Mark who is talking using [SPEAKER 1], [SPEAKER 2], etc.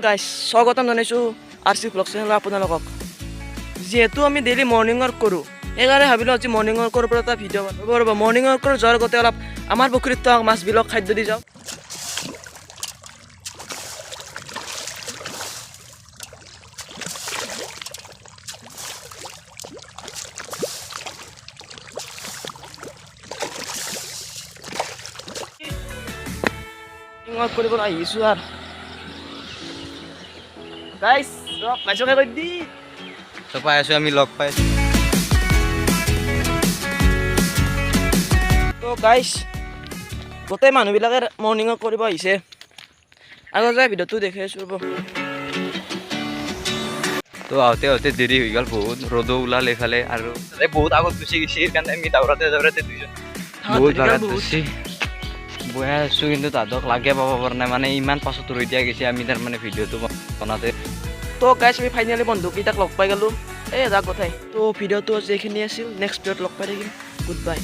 [SPEAKER 1] গাইছ স্বাগতম জনাইছোঁ RC ব্লগ চেনেলত আপোনালোকক যিহেতু আমি ডেইলি মৰ্ণিং ৱাক কৰোঁ সেইকাৰণে ভাবিলোঁ আজি মৰ্ণিং ৱাকৰ পৰা এটা ভিডিঅ' বনাব ৰ'ব মৰ্ণিং ৱাকৰ যোৱাৰ আগতে অলপ আমাৰ পুখুৰীত মাছবিলাক খাদ্য দি যাওঁ মৰ্ণিং ৱাক কৰিবলৈ আহিছোঁ আৰু গাইছ লগ পাইছোঁ কৈ দি
[SPEAKER 2] পাই আছোঁ আমি লগ পাই
[SPEAKER 1] তো গাইছ গোটেই মানুহবিলাকে মৰ্ণিং ৱাক কৰিব আহিছে আগত যায় ভিডিঅ'টো দেখি আছোঁ ৰ'ব
[SPEAKER 2] তো আহোঁতে আহোঁতে দেৰি হৈ গ'ল বহুত ৰ'দো ওলাল এইফালে আৰু বহুত আগত গুচি গৈছে সেইকাৰণে আমি দাউৰাতে দুজন বহুত জাগাত গুচি বহাই আছোঁ কিন্তু তাহাঁতক লাগে পাব পৰা নাই মানে ইমান পাছত ৰৈ দিয়া গৈছে আমি তাৰমানে ভিডিঅ'টো বনাওঁতে
[SPEAKER 1] তো গাইছ আমি ফাইনেলি বন্ধুকেইটাক লগ পাই গ'লোঁ এই যাক কথাই তো ভিডিঅ'টো আজি এইখিনি আছিল নেক্সট ভিডিঅ'ত লগ পাই থাকিম গুড বাই